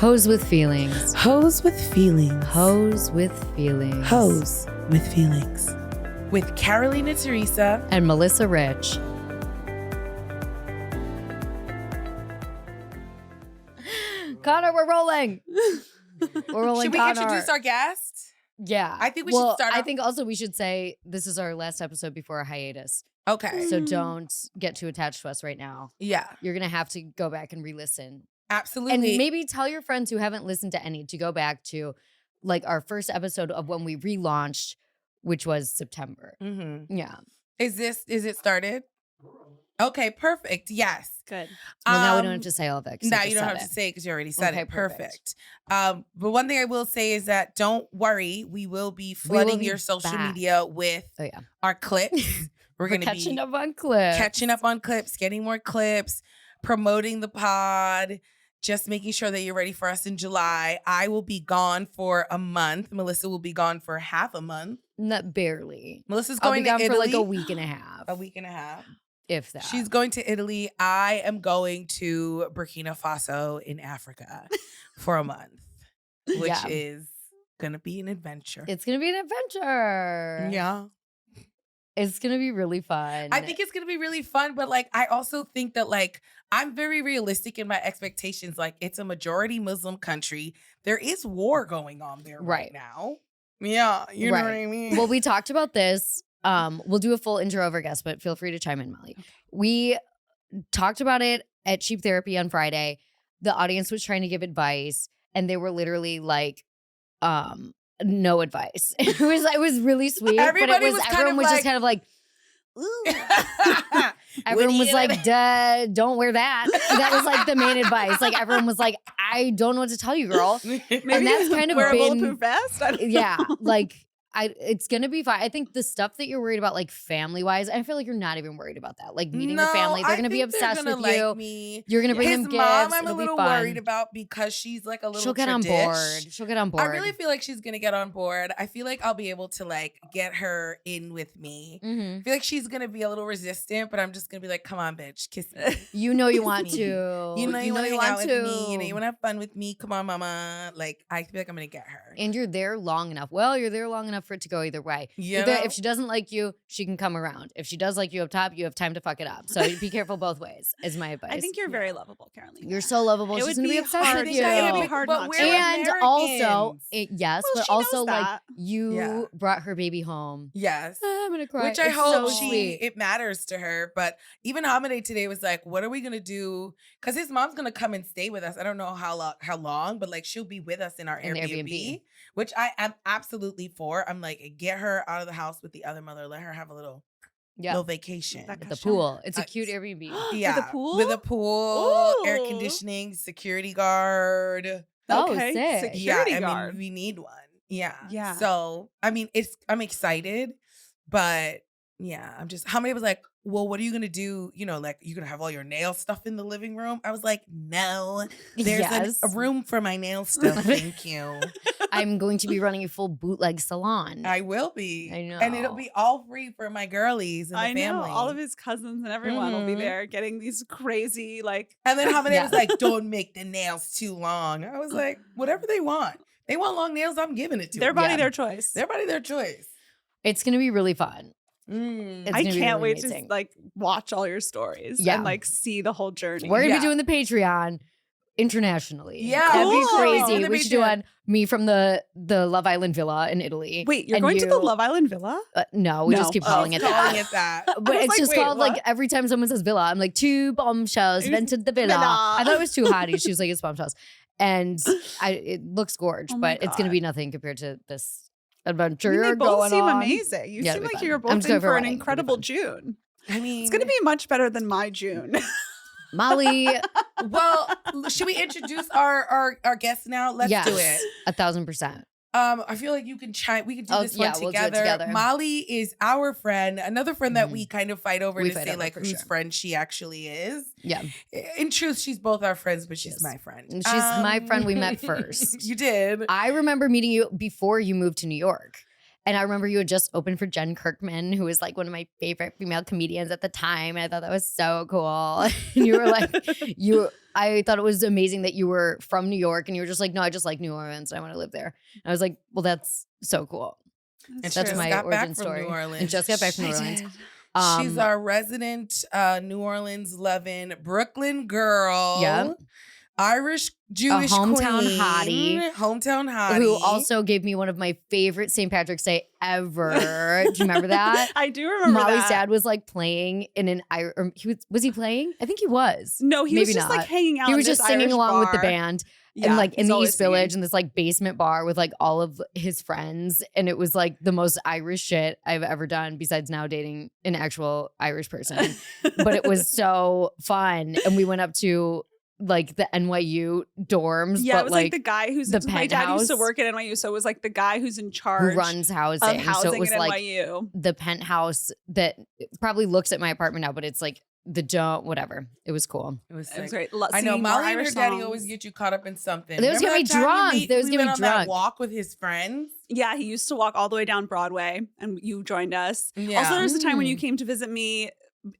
Hose with feelings. Hose with feelings. Hose with feelings. Hose with feelings. With Carolina Teresa and Melissa Rich. Connor, we're rolling. We're rolling. Should we Connor. introduce our guest? Yeah. I think we should start I off- think also we should say this is our last episode before our hiatus. Okay. So don't get too attached to us right now. Yeah, You're going to have to go back and re-listen. absolutely. And maybe tell your friends who haven't listened to any to go back to like our first episode of when we relaunched, which was September. Mm-hmm. Yeah. Is it started? Okay, perfect. Yes. Good. Well, now we don't have to say all of that. 'cause I No, just you don't said have it. to say it because you already said Okay, it. perfect. Perfect. But one thing I will say is that don't worry. We will be flooding be your social back. media with Oh, yeah. our clips. We're going to be catching up on clips. catching up on clips, getting more clips, promoting the pod, just making sure that you're ready for us in July. I will be gone for a month. Melissa will be gone for half a month. Not barely. Melissa's I'll going be gone to for Italy. like a week and a half. A week and a half. If that. She's going to Italy. I am going to Burkina Faso in Africa for a month, which Yeah. is going to be an adventure. It's going to be an adventure. Yeah. It's going to be really fun. I think it's going to be really fun, but like I also think that like I'm very realistic in my expectations. Like it's a majority Muslim country. There is war going on there right now. Yeah, you know what I mean? Well, we talked about this. We'll do a full intro of our guest, but feel free to chime in, Molly. We talked about it at Cheap Therapy on Friday. The audience was trying to give advice, and they were literally like, no advice. It was really sweet. Everybody but was kind everyone of was like- just kind of like, ooh. What Everyone are was you like, duh, don't wear that. That was like the main advice. Like everyone was like, I don't know what to tell you, girl. Maybe And that's kind of wear a been- bulletproof vest. I don't Yeah, know. like it's gonna be fine. I think the stuff that you're worried about, like family wise, I feel like you're not even worried about that. Like meeting the family, they're gonna be obsessed with you. Like me. You're gonna bring His them gifts. mom, I'm a It'll be little fun. worried about because she's like a little. She'll get on board. She'll get on board. I really feel like she's gonna get on board. I feel like I'll be able to like get her in with me. Mhm. I feel like she's gonna be a little resistant, but I'm just gonna be like, "Come on, bitch, kiss me." You know you Kiss want me. to. You know you want to hang out with to. me. You know you want to have fun with me. Come on, mama. Like I feel like I'm gonna get her. And you're there long enough. Well, you're there long enough for it to go either way. You Either- know? if she doesn't like you, she can come around. If she does like you up top, you have time to fuck it up. So be careful both ways, is my advice. I think you're very lovable, Carolina. You're so lovable. It She's would gonna be be obsessed hard. with I you. think that would be hard But not we're to. And also, Americans. yes, Well, but she knows also like that. you Yeah. brought her baby home. Yes. I'm gonna cry. Which I It's hope so sweet. it matters to her. But even Hamide today was like, what are we gonna do? Because his mom's gonna come and stay with us. I don't know how long, but like she'll be with us in our In the Airbnb, Airbnb. which I am absolutely for. I'm like, get her out of the house with the other mother, let her have a little vacation. That At the Kasha. pool. It's a Uh, cute Airbnb. Yeah. With a pool? With a pool, air Ooh. conditioning, security guard. Oh, Okay, sick. security yeah, I guard. mean, we need one. Yeah. Yeah. So, I mean, I'm excited, but yeah, Hamide was like, well, what are you going to do? You know, like, you're going to have all your nail stuff in the living room? I was like, no, there's Yes. a room for my nail stuff. Thank you. I'm going to be running a full bootleg salon. I will be. I know. And it'll be all free for my girlies and the I know. family. All of his cousins and everyone will be Mhm. there getting these crazy, like, And then Hamide Yeah. was like, don't make the nails too long. I was like, whatever they want. They want long nails, I'm giving it to their them. body, Yeah. their choice. Their body, their choice. It's gonna be really fun. Mm. It's I gonna be can't really wait amazing. to like watch all your stories Yeah. and like see the whole journey. We're gonna Yeah. be doing the Patreon internationally. Yeah. That'd be Cool. crazy. Gonna We be should do good. on me from the Love Island villa in Italy. Wait, you're and going to the you- Love Island villa? No, we just No. keep Oh, calling it Calling that. it that. But I was it's like, just wait, called like what? every time someone says villa, I'm like, two bombshells It was rented the villa. villa. I thought it was too hottie. She was like, it's bombshells. And it looks gorgeous, Oh my but it's gonna God. be nothing compared to this adventure I mean, they both going seem on. amazing. You Yeah, seem it'll be like fun. you're I'm both just going in for for a an wedding. It'll be incredible fun. June. I mean, It's going to be much better than my June. Molly, well, should we introduce our guests now? Let's yes, do it. 1,000%. I feel like we can do Oh, this one yeah, we'll do it together. together. Molly is our friend, another friend that Mhm. we kind of fight over We to fight say over, like for whose sure. friend she actually is. Yeah, In truth, she's both our friends, but she's Yes. my friend. She's my friend we met first. You did. I remember meeting you before you moved to New York. And I remember you had just opened for Jen Kirkman, who was like one of my favorite female comedians at the time. And I thought that was so cool. And you were like, I thought it was amazing that you were from New York and you were just like, no, I just like New Orleans and I want to live there. And I was like, well, that's so cool. And That's she my got back origin from story. New Orleans. And just got back from New I Orleans. did. She's our resident New Orleans loving Brooklyn girl. Yep. Irish Jewish hometown queen, hottie. hometown hottie, Who also gave me one of my favorite St. Patrick's Day ever. Do you remember that? I do remember Molly's that. dad was like playing in an was he playing? I think he was. No, he Maybe was just not. like hanging out. He in was this just singing Irish along with the bar. band. Yeah, And like in he's the always East Village singing. in this like basement bar with like all of his friends. And it was like the most Irish shit I've ever done besides now dating an actual Irish person. But it was so fun. And we went up to like the NYU dorms. Yeah, but it was like the guy who's the my dad used to penthouse. work at NYU, so it was like the guy who's in who charge runs housing. of housing So it was at like NYU. the penthouse that probably looks at my apartment now, but it's like the dome, whatever. It was cool. It was It was sick. great. I know Singing more Molly and her Irish daddy songs. always get you caught up in something. They always Remember get me that time you drunk. meet- They always we get went me on that drunk. walk with his friends. Yeah, he used to walk all the way down Broadway, and you joined us. Yeah. Also, there was a time when you Mm. came to visit me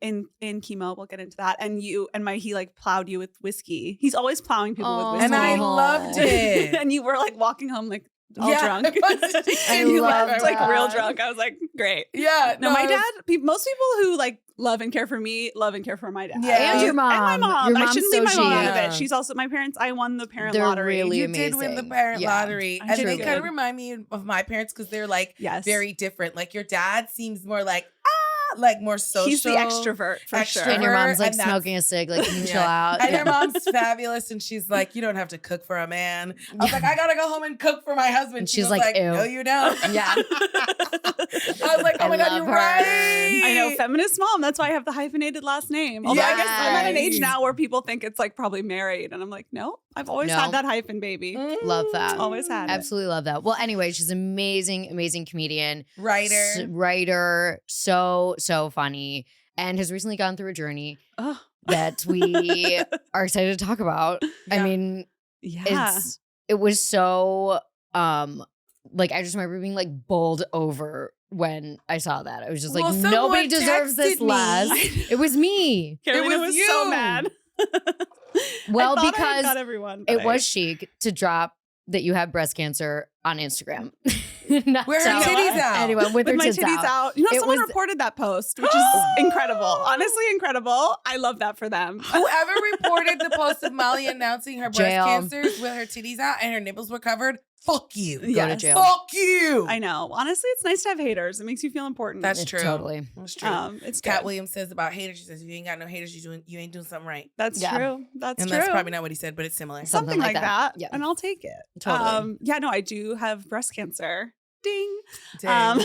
in Chemo. We'll get into that. And he like plowed you with whiskey. He's always plowing people Oh. with And whiskey. I loved it. And you were like walking home like all Yeah, drunk. it was- I And you love left like real that. drunk. I was like, great. Yeah. No, my it was- dad. Most people who like love and care for me love and care for my dad. Yeah. And your mom. And my mom. Your I mom's shouldn't leave my so mom out of chic. it. She's also my parents. I won the parent They're lottery. really You did win the amazing. parent Yeah. lottery. I And did they good. kind of remind me of my parents because they're like Yes. very different. Like your dad seems more like, like more social. He's the extrovert for sure. And your mom's like And that's- smoking a cig, like, can you chill Yeah. out? And Yeah. your mom's fabulous, and she's like, "You don't have to cook for a man." I was like, "I gotta go home and cook for my husband." And She she's was like, "Ew." "No, you don't." Yeah. I was like, "Oh I my god, love you're her. right." I know, feminist mom. That's why I have the hyphenated last name. Although I guess I'm at an age Yes. now where people think it's like probably married, and I'm like, no, I've always No. had that hyphen, baby. Love that. Always had it. Absolutely love that. Well, anyway, she's amazing, amazing comedian, Writer. writer, so funny, and has recently gone through a journey Oh, that we are excited to talk about. I Yeah. mean, yeah. it was so like I just remember being like bowled over when I saw that. I was just like, Well, nobody someone deserves this texted me. less. It was me. Carolina was was you. so mad. Well, I thought I had because got everyone, but it was chic to drop that you have breast cancer on Instagram. Not Where her tell titties out. anyone with with her my tits titties out. You know, It someone was- reported that post, which is incredible. Honestly, incredible. I love that for them. Whoever reported the post of Molly announcing her breast Jail. cancer with her titties out and her nipples were covered, fuck you. Go to Yes. jail. Fuck you. I know. Honestly, it's nice to have haters. It makes you feel important. That's true. Totally. That's true. It's Cat good. Williams says about haters, she says, if you ain't got no haters, you ain't doing something right. That's Yeah. true. That's And true. that's probably not what he said, but it's similar. Something like that. Yeah. And I'll take it. Totally. Yeah, no, I do have breast cancer. Ding. Dang.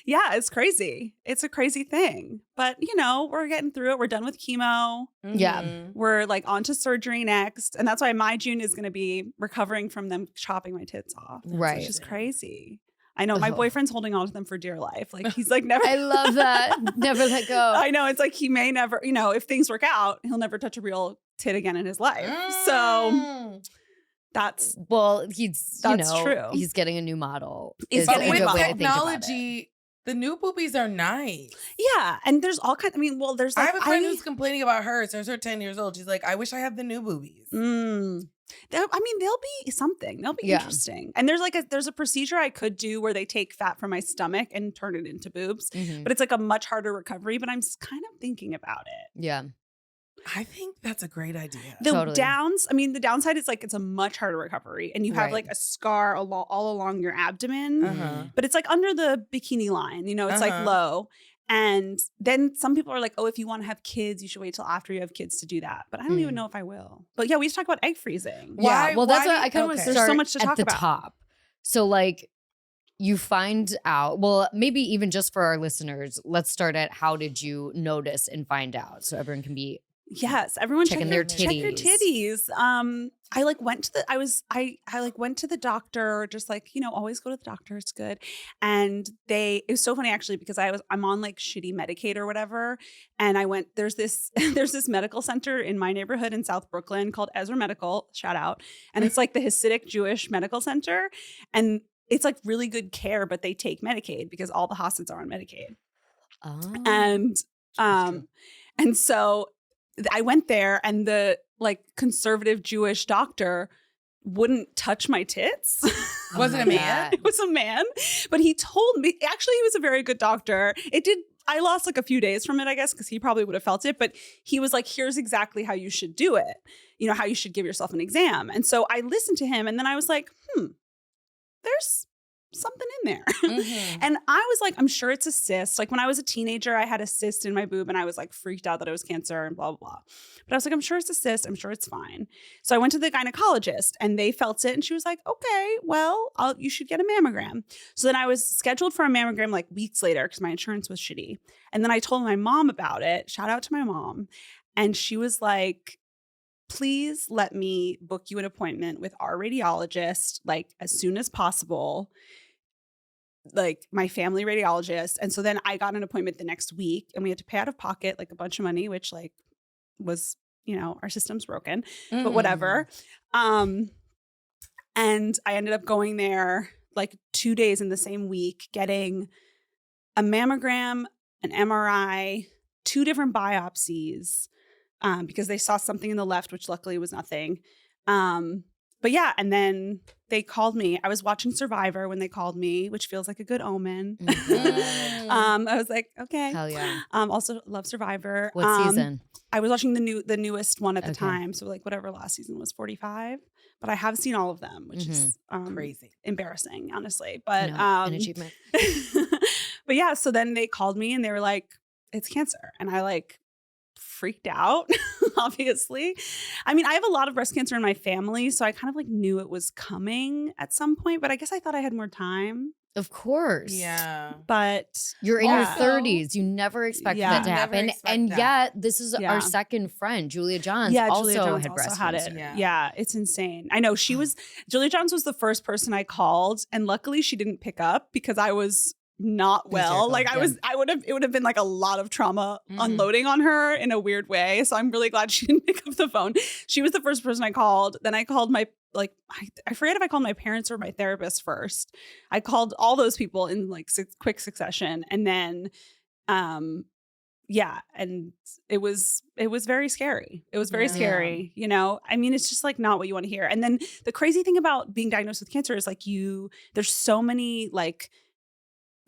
Yeah, it's crazy. It's a crazy thing. But, you know, we're getting through it. We're done with chemo. Yeah. Mhm. We're like on to surgery next. And that's why my June is going to be recovering from them chopping my tits off. Right. Which is crazy. I know my Oh. boyfriend's holding on to them for dear life. Like he's like never. I love that. Never let go. I know. It's like he may never, you know, if things work out, he'll never touch a real tit again in his life. So Mm. that's Well, he's That's true. He's getting a new model. He's is But getting a a with good new way to think about it. technology, the new boobies are nice. yeah. And there's all kinds. I mean, well, there's I like have a friend who's complaining about hers. Hers are 10 years old. She's like, I wish I had the new boobies. I mean, they'll be something. They'll be Yeah. interesting. And there's a procedure I could do where they take fat from my stomach and turn it into boobs, Mhm. but it's like a much harder recovery. But I'm kind of thinking about it. Yeah. I think that's a great idea. The Totally. the downside is like it's a much harder recovery, and you have Right. like a scar all along your abdomen, Uh-huh. but it's like under the bikini line. You know, it's like Uh-huh. low. And then some people are like, oh, if you want to have kids, you should wait till after you have kids to do that. But I don't even know if I will. But yeah, we used to talk about egg freezing. Why- Yeah. Well, that's why what do- I kind of want to okay. There's start so much to at talk the about. top. So like you find out, well, maybe even just for our listeners, let's start at how did you notice and find out so everyone can be Yes, everyone Checking check your titties. titties. I like went to the I like went to the doctor, just like, you know, always go to the doctor, it's good. And it was so funny actually because I'm on like shitty Medicaid or whatever. And I went, there's this medical center in my neighborhood in South Brooklyn called Ezra Medical, shout out. And it's like the Hasidic Jewish medical center. And it's like really good care, but they take Medicaid because all the hospitals are on Medicaid. Oh. And so I went there, and the like conservative Jewish doctor wouldn't touch my tits. Was it a man? It was a man, but he told me, actually, he was a very good doctor. I lost like a few days from it, I guess, because he probably would have felt it. But he was like, here's exactly how you should do it. You know, how you should give yourself an exam. And so I listened to him, and then I was like, there's something in there. Mm-hmm. And I was like, I'm sure it's a cyst. Like when I was a teenager, I had a cyst in my boob, and I was like freaked out that it was cancer and blah, blah, blah. But I was like, I'm sure it's a cyst. I'm sure it's fine. So I went to the gynecologist, and they felt it. And she was like, okay, well, you should get a mammogram. So then I was scheduled for a mammogram like weeks later because my insurance was shitty. And then I told my mom about it. Shout out to my mom. And she was like, please let me book you an appointment with our radiologist, like as soon as possible, like my family radiologist. And so then I got an appointment the next week, and we had to pay out of pocket like a bunch of money, which like was, you know, our system's broken, but whatever. And I ended up going there like 2 days in the same week, getting a mammogram, an MRI, 2 different biopsies, because they saw something in the left, which luckily was nothing. But yeah, and then they called me. I was watching Survivor when they called me, which feels like a good omen. I was like, okay. Hell yeah. Also love Survivor. What season? I was watching the newest one at the time. So like whatever last season was, 45. But I have seen all of them, which is crazy. Embarrassing, honestly. But an achievement. But yeah, so then they called me, and they were like, it's cancer. And I like freaked out, obviously. I mean, I have a lot of breast cancer in my family, so I kind of like knew it was coming at some point, but I guess I thought I had more time. Of course. Yeah. But you're in your 30s. You never expected that to happen. And yet, this is our second friend, Julia Johns, also had breast cancer. Yeah, it's insane. I know Julia Johns was the first person I called, and luckily she didn't pick up because I was not well. Like it would have been like a lot of trauma unloading on her in a weird way. So I'm really glad she didn't pick up the phone. She was the first person I called. Then I called my, like, I forget if I called my parents or my therapist first. I called all those people in like quick succession. And then, and it was very scary. It was very scary, you know? I mean, it's just like not what you want to hear. And then the crazy thing about being diagnosed with cancer is like there's so many like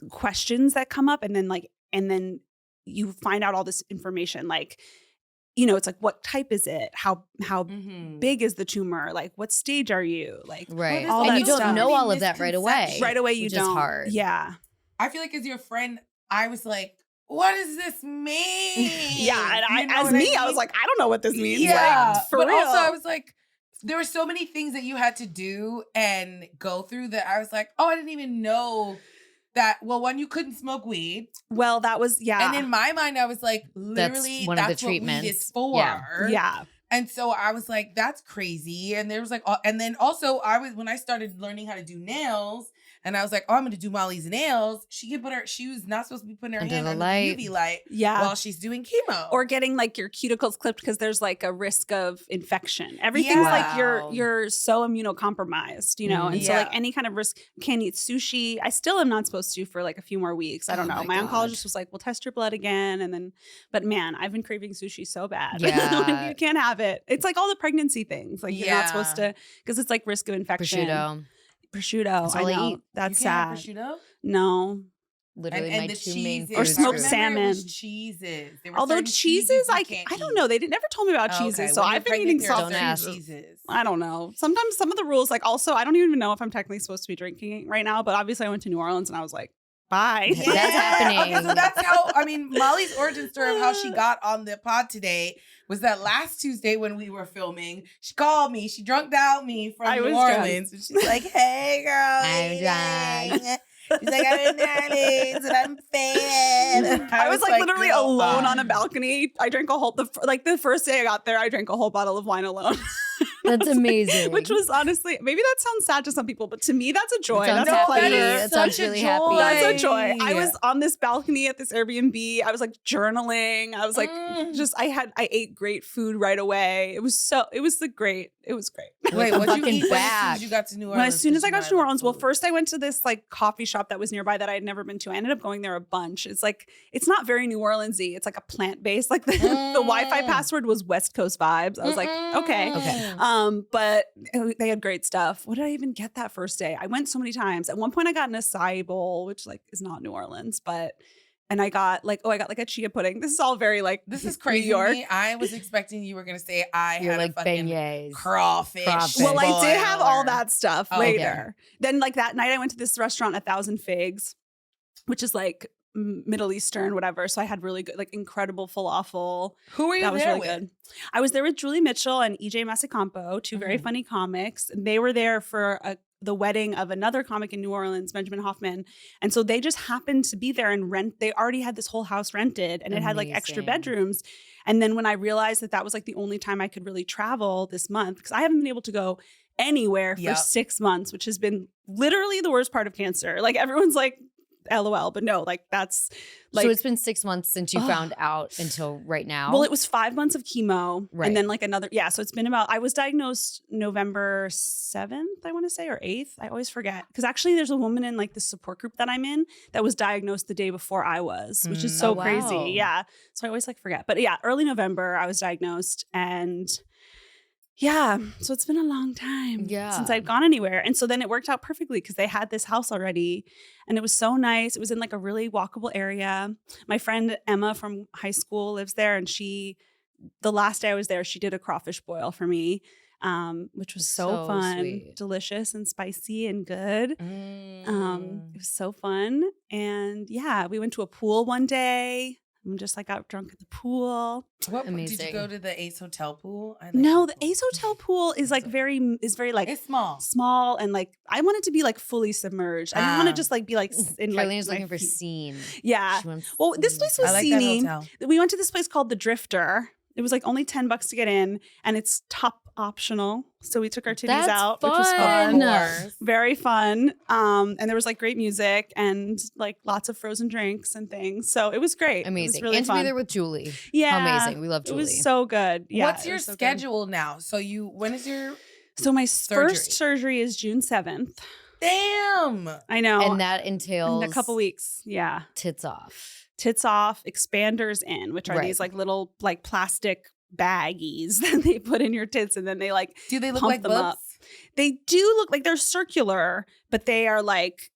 questions that come up, and then you find out all this information, like, you know, it's like, what type is it, how big is the tumor, like what stage are you, like, right, all and that you don't stuff. know all of that right away you which don't. is hard. Yeah, I feel like as your friend, I was like, what does this mean? Yeah, and I was like, I don't know what this means. Yeah, like, for but real. also I was like, there were so many things that you had to do and go through that I was like, oh, I didn't even know that. Well, one, you couldn't smoke weed. Well, that was, and in my mind I was like, literally, that's what weed is for. Yeah. And so I was like, that's crazy. And there was like, and then also when I started learning how to do nails, and I was like, oh, I'm going to do Molly's nails. She was not supposed to be putting her hand under the UV light while she's doing chemo. Or getting like your cuticles clipped because there's like a risk of infection. Everything's like you're so immunocompromised, you know? And so like any kind of risk, can't eat sushi. I still am not supposed to for like a few more weeks. I don't know. My oncologist was like, we'll test your blood again. And then, but man, I've been craving sushi so bad. Yeah. You can't have it. It's like all the pregnancy things. Like you're not supposed to, because it's like risk of infection. Prosciutto. I know. That's sad. Prosciutto? No. Literally and my the two main cheeses. Or smoked I salmon. It was cheeses. Although cheeses, I don't know. They never told me about cheeses. So I've been eating soft cheeses. I don't know. Sometimes some of the rules, like also, I don't even know if I'm technically supposed to be drinking right now, but obviously I went to New Orleans and I was like, bye. Yeah. That's happening. Okay, so that's how, I mean, Molly's origin story of how she got on the pod today was that last Tuesday when we were filming, she called me, she drunked out me from New Orleans. And she's like, hey girl, I'm drunk. She's like, I'm in New Orleans and I'm fat. I was like literally alone on a balcony. I drank the first day I got there, I drank a whole bottle of wine alone. That's amazing. Which was honestly, maybe that sounds sad to some people, but to me, that's a joy. Sounds That's a happy. pleasure. That sounds really happy. That's a joy. I was on this balcony at this Airbnb. I was like journaling. I was like, I ate great food right away. It was great. It was great. Wait, what you eat back. as soon as you got to New Orleans? As soon as I got to New Orleans, well, first I went to this like coffee shop that was nearby that I had never been to. I ended up going there a bunch. It's like, it's not very New Orleans-y. It's like a plant-based, like the Wi-Fi password was West Coast vibes. I was like, okay. But they had great stuff. What did I even get that first day? I went so many times. At one point I got an acai bowl, which like is not New Orleans, and I got like a chia pudding. This is all very like, this is crazy. New York. To me. I was expecting you were going to say I You're had like a fucking beignets. crawfish. Well, I did have all that stuff later. Okay. Then like that night I went to this restaurant, 1,000 Figs, which is like Middle Eastern, whatever. So I had really good, like incredible falafel. Who were you that was there really with? good. I was there with Julie Mitchell and EJ Masacampo, two very funny comics. And they were there for the wedding of another comic in New Orleans, Benjamin Hoffman. And so they just happened to be there and they already had this whole house rented and it had like extra bedrooms. And then when I realized that was like the only time I could really travel this month, because I haven't been able to go anywhere for 6 months, which has been literally the worst part of cancer. Like everyone's like, LOL, but no, like that's like. So it's been 6 months since you found out until right now. Well, it was 5 months of chemo, right. And then like another. Yeah, so it's been about. I was diagnosed November 7th, I want to say, or 8th. I always forget because actually, there's a woman in like the support group that I'm in that was diagnosed the day before I was, which is so crazy. Yeah, so I always like forget, but yeah, early November I was diagnosed and. Yeah. So it's been a long time since I'd gone anywhere. And so then it worked out perfectly because they had this house already and it was so nice. It was in like a really walkable area. My friend Emma from high school lives there and the last day I was there, she did a crawfish boil for me, which was so fun, sweet. Delicious and spicy and good. It was so fun. And yeah, we went to a pool one day. I'm just like got drunk at the pool. Amazing. Did you go to the Ace Hotel pool? No, the Ace Hotel pool is like very like it's small and like I want it to be like fully submerged. I don't want to just like be like in Carlene's looking for scene. Yeah. Well, this place was sceney. We went to this place called the Drifter. It was like only $10 to get in, and it's top optional. So we took our titties out, which was fun. Very fun. And there was like great music and like lots of frozen drinks and things. So it was great. Amazing. It was really and fun. to be there with Julie. Yeah. Amazing. We love Julie. It was so good. Yeah. What's your schedule now? So when is your So my first surgery is June 7th. Damn. I know. And that entails in a couple weeks. Yeah. Tits off, expanders in, which are these like little like plastic baggies that they put in your tits and then they like do they look pump like them boobs? up. They do look like they're circular, but they're like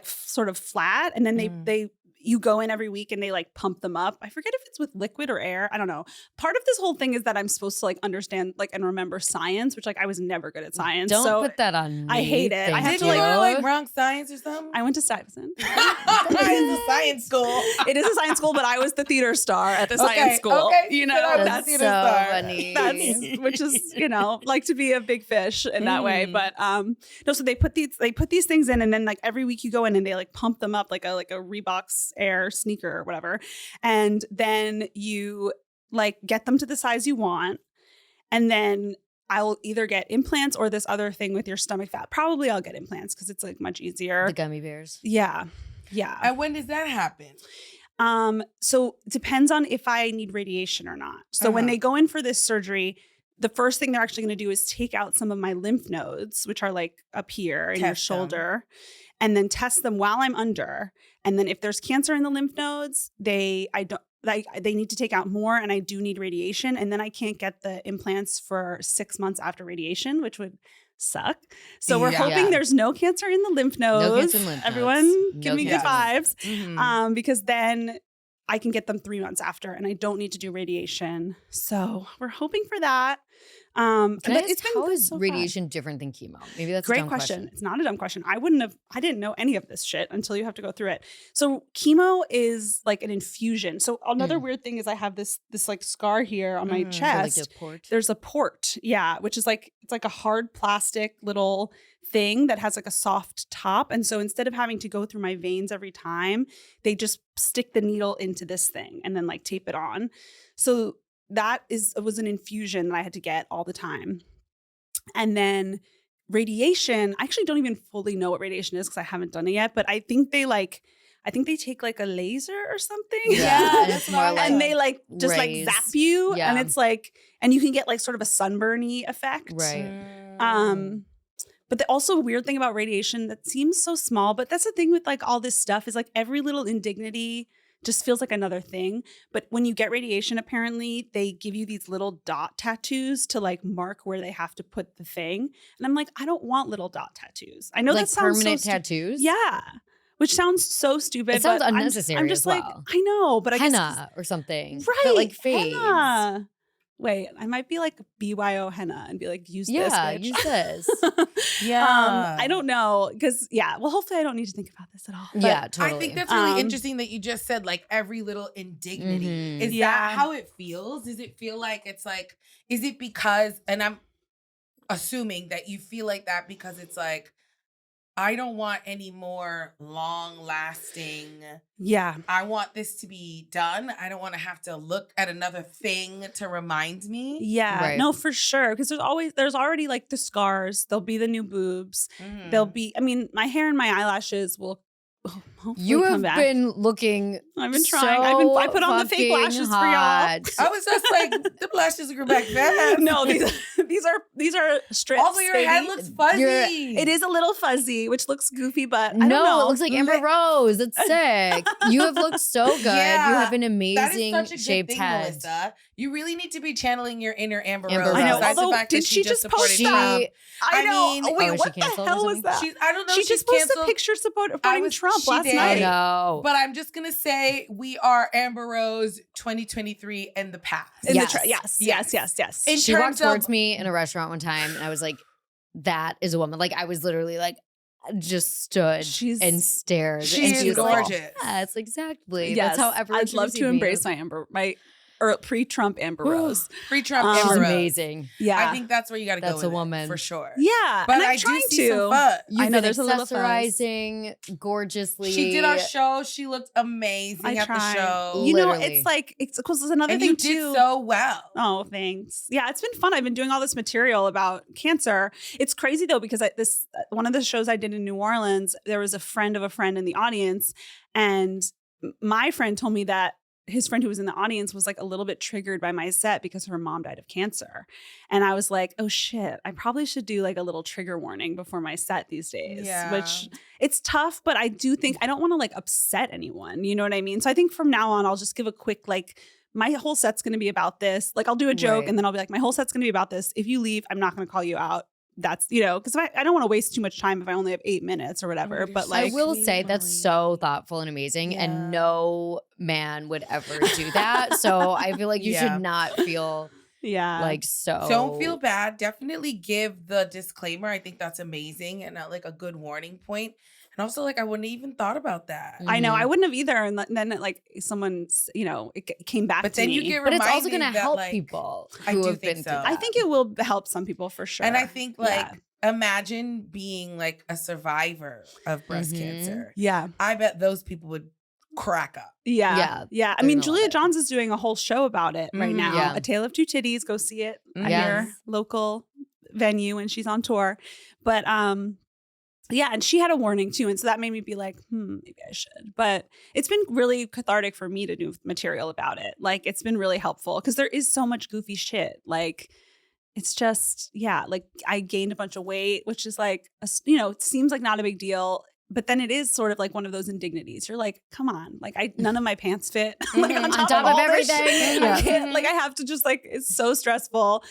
sort of flat and then they you go in every week and they like pump them up. I forget if it's with liquid or air. I don't know. Part of this whole thing is that I'm supposed to like understand like and remember science, which like I was never good at science. Don't put that on me. I hate it. I have to like wrong science or something. I went to Stuyvesant. It's a science school. It is a science school, but I was the theater star at the science school. Okay. You know, that's theater so star. funny. Which is, you know, like to be a big fish in that way. But no, so they put these things in and then like every week you go in and they like pump them up like a Reebok's Air sneaker or whatever. And then you like get them to the size you want. And then I'll either get implants or this other thing with your stomach fat. Probably I'll get implants because it's like much easier. The gummy bears. Yeah. Yeah. And when does that happen? So it depends on if I need radiation or not. So when they go in for this surgery, the first thing they're actually going to do is take out some of my lymph nodes, which are like up here in your shoulder, and then test them while I'm under. And then if there's cancer in the lymph nodes, they need to take out more, and I do need radiation. And then I can't get the implants for 6 months after radiation, which would suck. So we're hoping there's no cancer in the lymph nodes. No cancer in lymph nodes. Everyone give me good vibes. Mm-hmm. Because then I can get them 3 months after and I don't need to do radiation. So we're hoping for that. Can I ask, it's been how is so radiation different than chemo? Maybe that's great a dumb question. It's not a dumb question. I didn't know any of this shit until you have to go through it. So chemo is like an infusion. So another weird thing is I have this like scar here on my chest. So like a port? There's a port. Yeah. Which is like, it's like a hard plastic little thing that has like a soft top. And so instead of having to go through my veins every time, they just stick the needle into this thing and then like tape it on. So it was an infusion that I had to get all the time. And then radiation, I actually don't even fully know what radiation is because I haven't done it yet, but I think they take like a laser or something. Yeah, and it's more and they like just like rays. zap you. Yeah. And it's like, and you can get like sort of a sunburny effect. Right. But the also weird thing about radiation that seems so small, but that's the thing with like all this stuff is like every little indignity just feels like another thing. But when you get radiation, apparently they give you these little dot tattoos to like mark where they have to put the thing. And I'm like, I don't want little dot tattoos. I know Like that sounds permanent so tattoos? Yeah. Which sounds so stupid. It sounds but unnecessary I'm just as like, well. I know, but I guess Henna or something. right. But like fades. Henna. Wait, I might be like BYO henna and be like, use this, bitch. Use this. I don't know. Because, well, hopefully I don't need to think about this at all. But Yeah, totally. I think that's really interesting that you just said like every little indignity. Mhm. Is that how it feels? Does it feel like it's like, is it because, and I'm assuming that you feel like that because it's like, I don't want any more long lasting. Yeah. I want this to be done. I don't want to have to look at another thing to remind me. Yeah. Right. No, for sure. Because there's already like the scars. There'll be the new boobs. Mhm. There'll be, I mean, my hair and my eyelashes will hopefully You come have back. been looking I've been trying. I put on the fake fucking lashes hot. for y'all. I was just like, the lashes grew back fast. No, these are strips. Also, your baby. head looks fuzzy. It is a little fuzzy, which looks goofy, but I don't No, know. it looks like Amber Rose. It's sick. You have looked so good. Yeah, you have an That amazing is such a good shaped thing, head. Melissa. You really need to be channeling your inner Amber Amber Rose. Rose. I know, Besides the although, fact did that she just supported post Trump. I know. mean, Wait, is she what the canceled or hell was something? that? I don't know. She just posted canceled. a picture supporting Trump she last did. night. I know. But I'm just gonna say we are Amber Rose 2023 in the past. Yes. In She walked terms towards of- me in a restaurant one time, and I was like, "That is a woman." Like I was literally like, just stood and stared. She and is she was like, gorgeous. yes, exactly. Yes, That's how everyone. I'd love to embrace my pre-Trump Amber Rose. Pre-Trump She's Amber Rose. amazing. Yeah, I think that's where you got to go. That's with a it, woman. for sure. Yeah, but and I'm I trying do see some to. fuzz. You've I know been there's a little fuzz. accessorizing gorgeously. She did our show. She looked amazing at the show. You know, Literally. it's because there's another and thing you too. did so well. Oh, thanks. Yeah, it's been fun. I've been doing all this material about cancer. It's crazy though because one of the shows I did in New Orleans, there was a friend of a friend in the audience, and my friend told me that his friend who was in the audience was like a little bit triggered by my set because her mom died of cancer. And I was like, oh shit, I probably should do like a little trigger warning before my set these days, Yeah. which it's tough, but I do think I don't want to like upset anyone. You know what I mean? So I think from now on, I'll just give a quick, like, my whole set's going to be about this. Like I'll do a joke Right. and then I'll be like, my whole set's going to be about this. If you leave, I'm not going to call you out. That's, because I don't want to waste too much time if I only have 8 minutes or whatever. you're But so like, I will sweet, say that's Molly. so thoughtful and amazing, Yeah. and no man would ever do that. So I feel like you Yeah. should not feel yeah. like so. Don't feel bad. Definitely give the disclaimer. I think that's amazing and like a good warning point. And also, like, I wouldn't even thought about that. I know Mhm. I wouldn't have either. And then like someone's, it came back But to then me. you get But it's also reminded going to that, help like, people I who do have think been so. through that. I think it will help some people for sure. And I think, like, Yeah. imagine being like a survivor of breast Mhm. cancer. Yeah. I bet those people would crack up. Yeah. Yeah, Yeah. I they're mean, gonna love Julia it. Johns is doing a whole show about it right Mhm. now. Yeah. A Tale of Two Titties. Go see it at Yes. your local venue and she's on tour. But yeah, and she had a warning too. And so that made me be like, maybe I should. But it's been really cathartic for me to do material about it. Like it's been really helpful because there is so much goofy shit. Like it's just, like I gained a bunch of weight, which is like, it seems like not a big deal. But then it is sort of like one of those indignities. You're like, come on, like none of my pants fit. Like Mhm. on On top, top of of all this everything. shit, Yeah. I can't, like I have to just like, it's so stressful.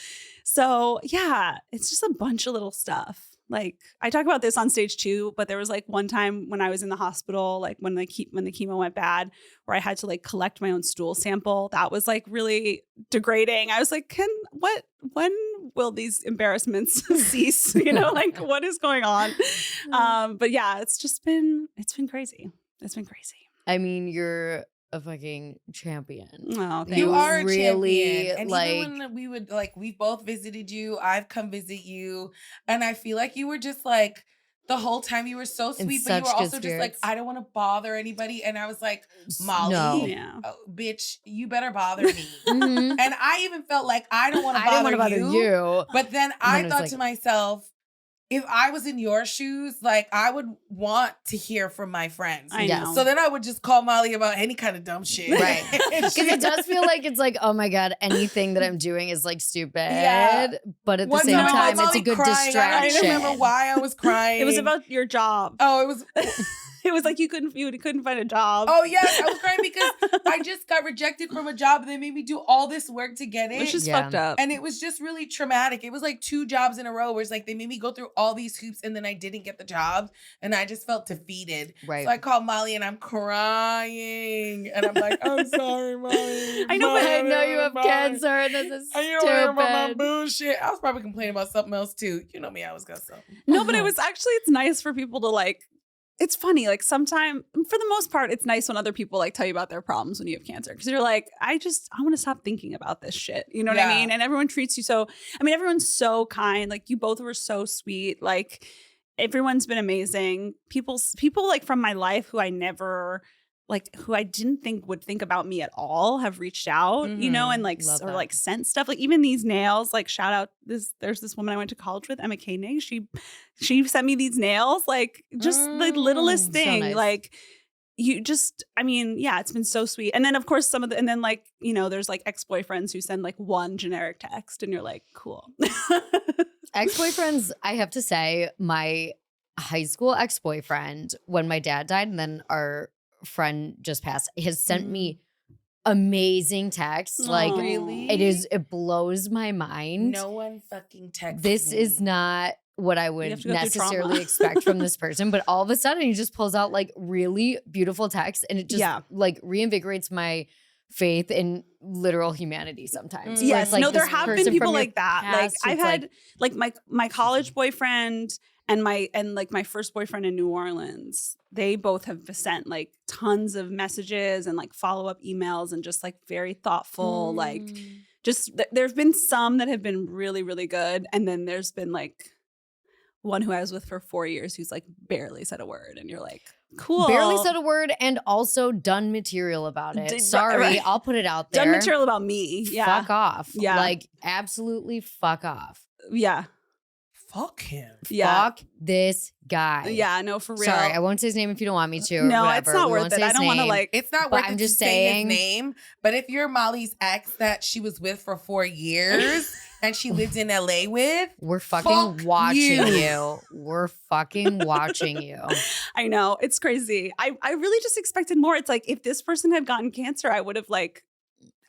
So yeah, it's just a bunch of little stuff. Like I talk about this on stage too, but there was like one time when I was in the hospital, like when the chemo went bad, where I had to like collect my own stool sample. That was like really degrading. I was like, when will these embarrassments cease? Like what is going on? But yeah, it's been crazy. It's been crazy. I mean, you're a fucking champion. Oh, You You are a really, champion. And like- even when we would, like, we've both visited you, I've come visit you. And I feel like you were just like the whole time you were so In sweet, but you were such good also just like, spirits. I don't want to bother anybody. And I was like, Molly, No. Yeah. oh, bitch, you better bother me. Mhm. And I even felt like I don't want to I don't want bother to bother you. you. But then And I then it's thought like- to myself, if I was in your shoes, like I would want to hear from my friends. I Yes. know. So then I would just call Molly about any kind of dumb shit. Right. And Because it does feel like it's like, oh my God, anything that I'm doing is like stupid. Yeah. But at the One same time I time, was it's a good crying. I distraction. don't even remember why I was crying. It was about your job. Oh, it was. It was like you couldn't find a job. Oh yes, I was crying because I just got rejected from a job and they made me do all this work to get it. Which is Yeah. fucked up. And it was just really traumatic. It was like 2 jobs in a row where it's like they made me go through all these hoops and then I didn't get the job and I just felt defeated. Right. So I called Molly and I'm crying and I'm like, I'm sorry, Molly. I know, but I know you have cancer and this is And you don't hear about my stupid. bullshit. I was probably complaining about something else too. You know me, I always got something. No, but it's nice for people to like, it's funny. Like sometimes, for the most part, it's nice when other people like tell you about their problems when you have cancer. Cause you're like, I want to stop thinking about this shit. You know what I Yeah. mean? And everyone treats you so, everyone's so kind. Like you both were so sweet. Like everyone's been amazing. People like from my life who I never, like who I didn't think would think about me at all have reached out, you know, and like, Love or that. like sent stuff. Like even these nails, like shout out there's this woman I went to college with, Emma Koenig. She sent me these nails, like just the littlest so thing. nice. Like you just, yeah, it's been so sweet. And then of course and then like, you know, there's like ex-boyfriends who send like one generic text and you're like, cool. Ex-boyfriends, I have to say, my high school ex-boyfriend, when my dad died and then our friend just passed, has sent me amazing texts. Like Aw. Really? it blows my mind. No one fucking texted This me. is not what I have would to go through necessarily trauma. expect from this person. But all of a sudden, he just pulls out like really beautiful texts and it just Yeah. like reinvigorates my faith in literal humanity sometimes. where Yes, it's like no, there this have been person people from your like that. past Like I've who's had like my college boyfriend and my first boyfriend in New Orleans. They both have sent like tons of messages and like follow-up emails and just like very thoughtful, like just there's been some that have been really, really good. And then there's been like one who I was with for 4 years who's like barely said a word. And you're like, cool. barely said a word and also done material about it. Sorry, right. I'll put it out there. Done material about me. Yeah. Fuck off. Yeah. Like absolutely fuck off. Yeah. Fuck him. Yeah. Fuck this guy. Yeah. No, for real. Sorry, I won't say his name if you don't want me to. or No, whatever. it's not We worth won't it. say I his don't want to name. like. It's not But worth I'm it just to say saying- his name. But if you're Molly's ex that she was with for 4 years and she lived in LA with, We're fucking Fuck watching you. you. We're fucking watching you. I know it's crazy. I really just expected more. It's like if this person had gotten cancer, I would have like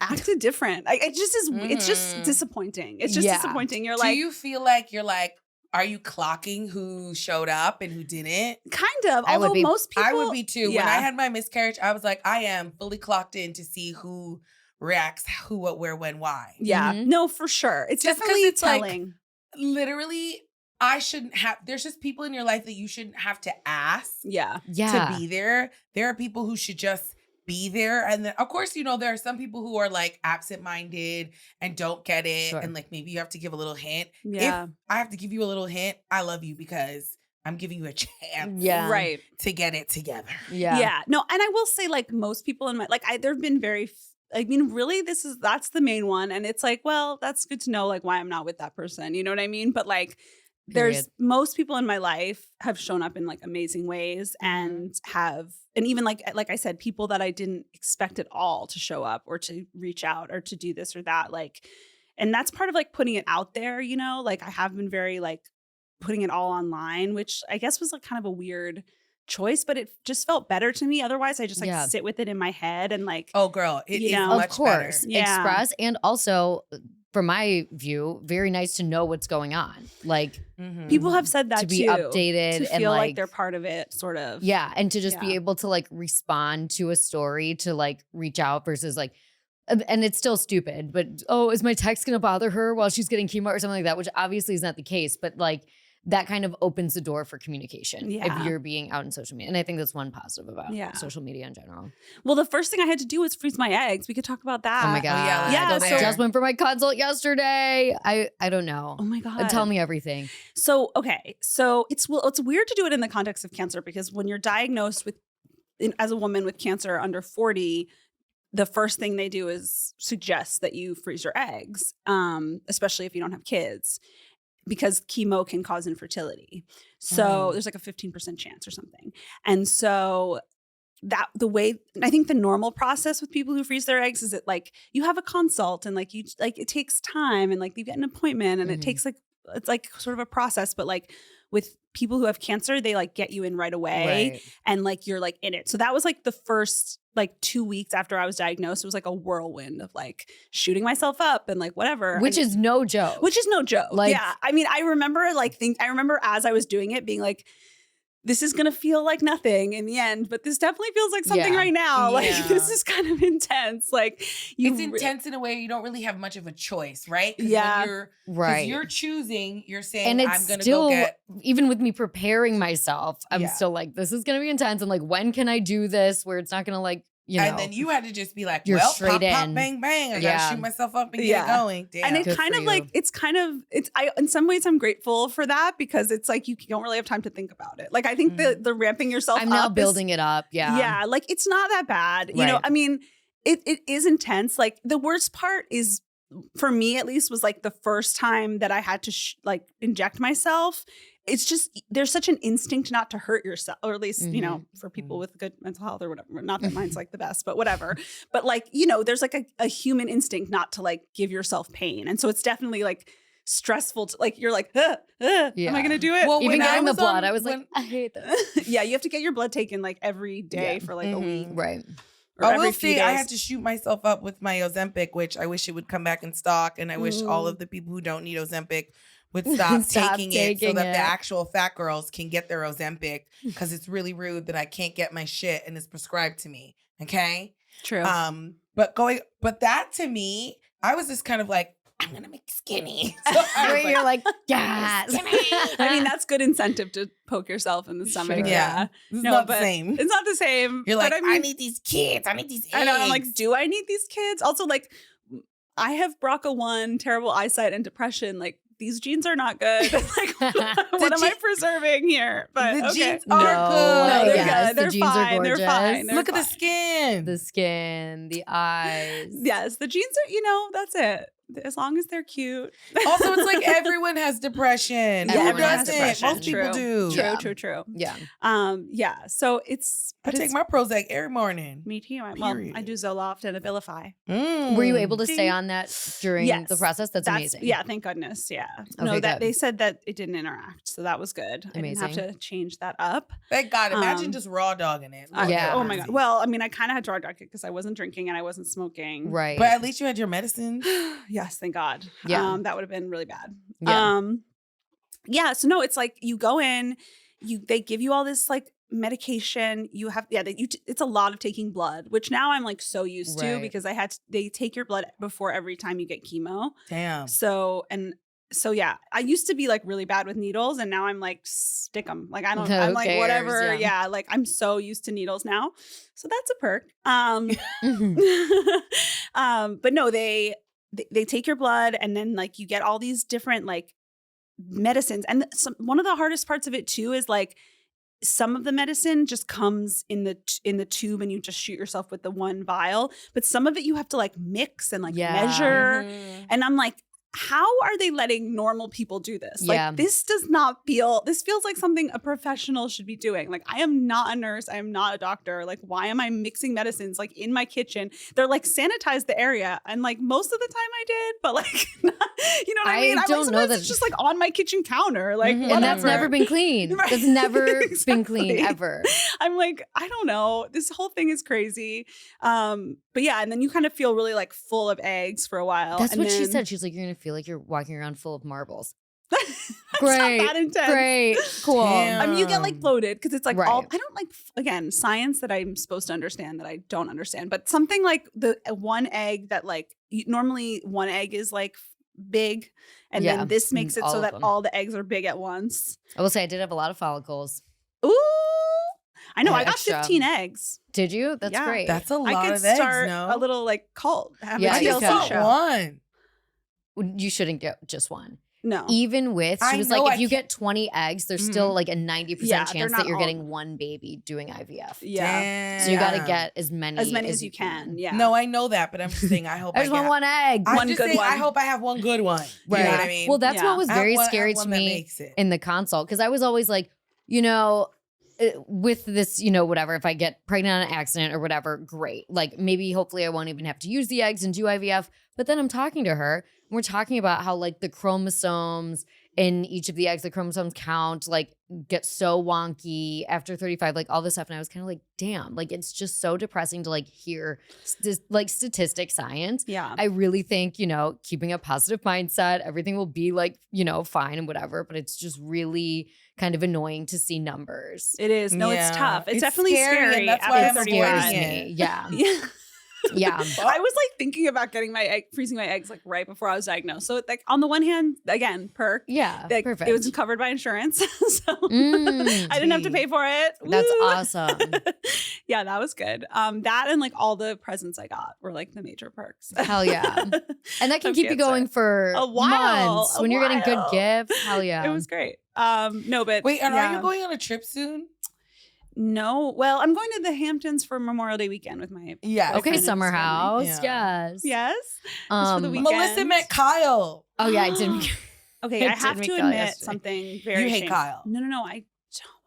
acted different. It just is. It's just disappointing. It's just Yeah. disappointing. You're do like, you feel like you're like, are you clocking who showed up and who didn't? kind of. I would Although be. most people, I would be too. When Yeah. I had my miscarriage, I was like, I am fully clocked in to see who reacts, who, what, where, when, why. Yeah. Mhm. No, for sure. It's Just 'cause definitely it's like- telling. Literally, I shouldn't have, there's just people in your life that you shouldn't have to ask Yeah. Yeah. to be there. There are people who should just be there. And then, of course, you know, there are some people who are like absent-minded and don't get it. Sure. And like maybe you have to give a little hint. Yeah. If I have to give you a little hint, I love you because I'm giving you a chance Yeah. Right. to get it together. Yeah. Yeah. No, and I will say, like most people in my there've been really, that's the main one. And it's like, well, that's good to know, like, why I'm not with that person. You know what I mean? But like, there's Period. most people in my life have shown up in like amazing ways and even like I said, people that I didn't expect at all to show up or to reach out or to do this or that. Like, and that's part of like putting it out there, you know, like I have been very like putting it all online, which I guess was like kind of a weird choice, but it just felt better to me. Otherwise, I just like Yeah. sit with it in my head and like, Oh, girl, it You is know? Of much course. better. Yeah. Express. And also, from my view, very nice to know what's going on. Like, Mhm. people have said that to be too, updated to and feel like like they're part of it, sort of. yeah. And to just be Yeah. able to like respond to a story, to like reach out versus like, and it's still stupid, but oh, is my text going to bother her while she's getting chemo or something like that, which obviously is not the case. But like, that kind of opens the door for communication Yeah. if you're being out in social media. And I think that's one positive about Yeah. social media in general. Well, the first thing I had to do was freeze my eggs. We could talk about that. Oh my God. yeah, let's Yeah, go so- there. Just went for my consult yesterday. I don't know. Oh my God. Tell me everything. So, okay. So it's weird to do it in the context of cancer because when you're diagnosed with, as a woman with cancer under 40, the first thing they do is suggest that you freeze your eggs, especially if you don't have kids, because chemo can cause infertility. So there's like a 15% chance or something. And so that the way, I think the normal process with people who freeze their eggs is that like you have a consult and like you like it takes time and like you get an appointment and it takes like, it's like sort of a process, but like with people who have cancer, they like get you in right away and like you're like in it. So that was like the first like 2 weeks after I was diagnosed. It was like a whirlwind of like shooting myself up and like whatever. Which is no joke. Which is no joke. Like- yeah. I mean, I remember as I was doing it being like, this is going to feel like nothing in the end, but this definitely feels like something right now. Like this is kind of intense. Like it's intense in a way you don't really have much of a choice, right? Yeah. Because you're choosing, you're saying, And it's I'm going to still, go get. even with me preparing myself, I'm Yeah. still like, this is going to be intense. And like, when can I do this where it's not going to like, you know. And then you had to just be like, You're well, straight pop, pop, in. bang, bang. I Yeah. gotta shoot myself up and get it going. Damn. And it Good kind for of you. like, in some ways I'm grateful for that because it's like, you don't really have time to think about it. Like, I think the ramping yourself I'm up now is- building it up. Yeah. Yeah. Like it's not that bad. You know, Right. I mean, it is intense. Like the worst part is, for me at least, was like the first time that I had to like inject myself. It's just, there's such an instinct not to hurt yourself, or at least, you know, for people with good mental health or whatever. Not that mine's like the best, but whatever. But like, you know, there's like a human instinct not to like give yourself pain. And so it's definitely like stressful to like, you're like, am I going to do it? Well, Even when I getting the was blood, on- I was like, when- I hate this. Yeah, you have to get your blood taken like every day for like a week. Right. Or I every will few say I days. had to shoot myself up with my Ozempic, which I wish it would come back in stock. And I wish all of the people who don't need Ozempic would stop, taking it so that the actual fat girls can get their Ozempic, because it's really rude that I can't get my shit and it's prescribed to me. Okay. True. But that to me, I was just kind of like, I'm gonna make skinny. So I was Where you're like, yes. I mean, that's good incentive to poke yourself in the stomach. Sure. Yeah. It's No, not the but same. It's not the same. You're but like, I mean, need these kids. I need these eggs. I know. And I'm like, do I need these kids? Also, like, I have BRCA1, terrible eyesight, and depression. Like, these genes are not good. Like, what am I preserving here? But the okay. genes No. are No, good. they're Yes, good. the They're genes are fine. They're gorgeous. fine. They're Look at the fine. skin. The skin, the eyes. Yes, the genes are, you know, that's it. As long as they're cute. Also, it's like everyone has depression. Everyone Who has doesn't? depression. Most people do. True, Yeah. true. Yeah. Yeah. So it's. I but take it's- my Prozac every morning. Me too. Well, Period. I do Zoloft and Abilify. Were you able to stay Ding. on that during Yes. the process? That's amazing. Yeah, thank goodness. Yeah. No, Okay, that good. they said that it didn't interact, so that was good. I didn't have Amazing. to change that up. Thank God. Imagine Um, just raw dogging it. Yeah. Oh my god. Well, I mean, I kind of had to dog it because I wasn't drinking and I wasn't smoking. Right. But at least you had your medicine. Yes, thank God. Yeah. That would have been really bad. Yeah. Yeah. So no, it's like you go in, they give you all this like medication. You have it's a lot of taking blood, which now I'm like so used to Right. because they take your blood before every time you get chemo. Damn. So yeah, I used to be like really bad with needles, and now I'm like stick them. Like I'm Who like cares? whatever. Yeah. Yeah, like I'm so used to needles now, so that's a perk. But no, they take your blood, and then like you get all these different like medicines, and one of the hardest parts of it too is like some of the medicine just comes in the tube, and you just shoot yourself with the one vial, but some of it you have to like mix and like measure, and I'm like, how are they letting normal people do this? Yeah. Like this feels like something a professional should be doing. Like I am not a nurse. I am not a doctor. Like why am I mixing medicines like in my kitchen? They're like sanitize the area. And like most of the time I did, but like, you know what I mean? I I'm don't like, know sometimes that- it's just like on my kitchen counter. Like And that's whatever. never been clean. Right. That's never been clean Exactly. ever. I'm like, I don't know. This whole thing is crazy. But yeah, and then you kind of feel really like full of eggs for a while. That's and what she then- said. She's like, you're going to feel like you're walking around full of marbles. It's Great. not that intense. Great. Cool. Damn. I mean, you get like bloated because it's like Right. I don't like, again, science that I'm supposed to understand that I don't understand, but something like the one egg that like normally one egg is like big, and Yeah, then this makes it all so of that them. all the eggs are big at once. I will say I did have a lot of follicles. Ooh, I know. Yeah, I got extra. 15 eggs. Did you? That's Yeah. great. That's a I lot could of eggs, start no? a little like cult. Have Yeah, a I you just TLC could. got show. one. You shouldn't get just one. No. Even with, she I was know like, I if you can't- get 20 eggs, there's still like a 90% Yeah, they're chance not that you're all- getting one baby doing IVF. Yeah. So you got to Damn. get as many As you can. Yeah. No, I know that, but I'm just saying I hope I just want get, one egg. I'm One just good saying one. I hope I have one good one. Right. You know what I mean? Well, that's Yeah. what was I have very one- I have scary one to that me makes it. in the consult, because I was always like, you know, with this, you know, whatever, if I get pregnant on an accident or whatever, great. Like maybe hopefully I won't even have to use the eggs and do IVF. But then I'm talking to her and we're talking about how like the chromosomes in each of the eggs, the chromosomes count, like get so wonky after 35, like all this stuff. And I was kind of like, damn, like it's just so depressing to like hear like statistic science. Yeah. I really think, you know, keeping a positive mindset, everything will be like, you know, fine and whatever. But it's just really kind of annoying to see numbers. It is. No, Yeah. it's tough. It's It's definitely scary, scary. and that's after why It I'm 35. scares avoiding me. it. Yeah. Yeah. Yeah. I was like thinking about getting my egg, freezing my eggs like right before I was diagnosed. So like on the one hand, again, perk. Yeah. Like, Perfect. it was covered by insurance, so Mm, I didn't have to pay for it. That's Woo! awesome. Yeah, that was good. That and like all the presents I got were like the major perks. Hell yeah. And that can Of keep you cancer. going for A while, months a when you're getting good while. gifts. Hell yeah. It was great. No, but Wait, and yeah. are you going on a trip soon? No, well, I'm going to the Hamptons for Memorial Day weekend with my Yeah. Okay, friend and Summer his family. House. Yeah. Yes. Yes. Just for the weekend. Melissa met Kyle. Oh yeah, I didn't. Okay, I I have did to meet Kyle admit yesterday. something very You hate shameful. Kyle. No, I don't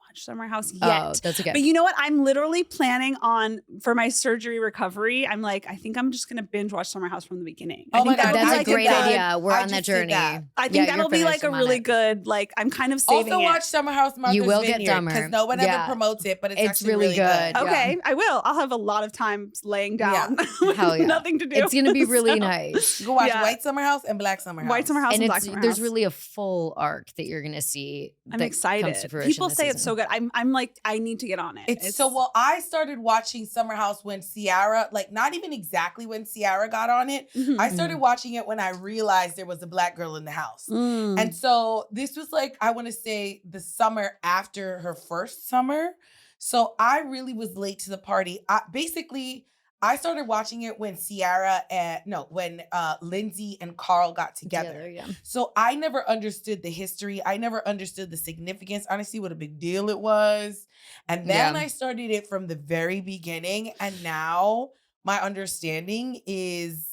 watch Summer House yet. Oh, that's okay. But you know what? I'm literally planning on for my surgery recovery. I'm like, I think I'm just gonna binge watch Summer House from the beginning. I Oh think my God, that'll be That's I a like did great good- idea. We're I on that just did journey. that. I think Yeah, that'll you're be like finished. a I'm on really it. good. Like I'm kind of saving Also it. watch Summer House Martha's You will get Vineyard, dumber. because no one Yeah. ever promotes it, but it's It's actually really really good. good. Okay, I will. I'll have a lot of time laying down with Hell yeah. nothing to do. It's gonna be really So, nice. Go watch Yeah. White Summer House and Black Summer House. White Summer House and, And Black it's Summer there's House. really a full arc that you're gonna see. I'm that excited. Comes to fruition People this say it's season. so good. I'm like, I need to get on it. It's so well. I started watching Summer House when Ciara, like not even exactly when Ciara got on it. Mhm. I started watching it when I realized there was a Black girl in the house. Mm. And so this was like, I want to say the summer after her first summer. So I really was late to the party. I started watching it when when Lindsay and Carl got together. Yeah. So I never understood the history. I never understood the significance, honestly, what a big deal it was. And then Yeah. I started it from the very beginning. And now my understanding is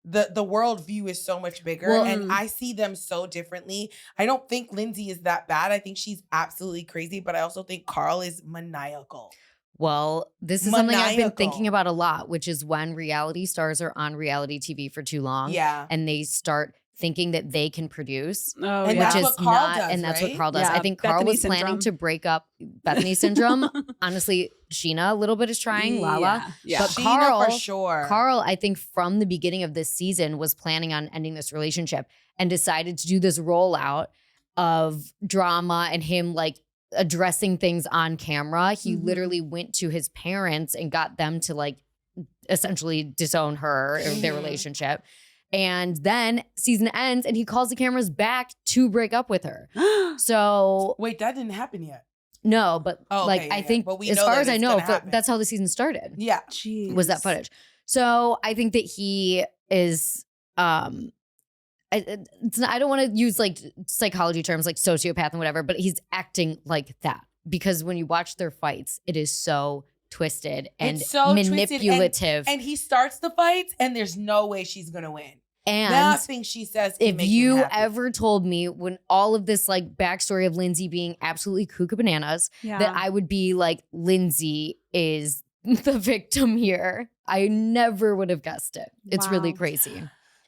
the worldview is so much bigger, Well, and I see them so differently. I don't think Lindsay is that bad. I think she's absolutely crazy, but I also think Carl is maniacal. Well, this is something I've been Maniacal. thinking about a lot, which is when reality stars are on reality TV for too long Yeah. and they start thinking that they can produce. Oh, And Which that's is what Carl not, does, and that's what right? Carl does. Yeah, I think Carl Bethany was planning syndrome. to break up Bethany syndrome. Honestly, Sheena a little bit is trying, Lala. Yeah. But Sheena Carl, for sure. Carl, I think from the beginning of this season was planning on ending this relationship and decided to do this rollout of drama and him like addressing things on camera. He Mhm. literally went to his parents and got them to like essentially disown her or their Mhm. relationship. And then season ends and he calls the cameras back to break up with her. So Wait, that didn't happen yet. no, but Oh, like okay, I yeah. think But we as know far that as I it's know, gonna happen. that's how the season started. Yeah. Jeez. Was that footage. So I think that he is I don't want to use like psychology terms like sociopath and whatever, but he's acting like that because when you watch their fights, it is so twisted and It's so twisted, manipulative. And he starts the fights, and there's no way she's gonna win. And Nothing she says can if make you him happy. ever told me when all of this like backstory of Lindsay being absolutely cuckoo bananas, Yeah. that I would be like, Lindsay is the victim here. I never would have guessed it. It's really Wow. crazy.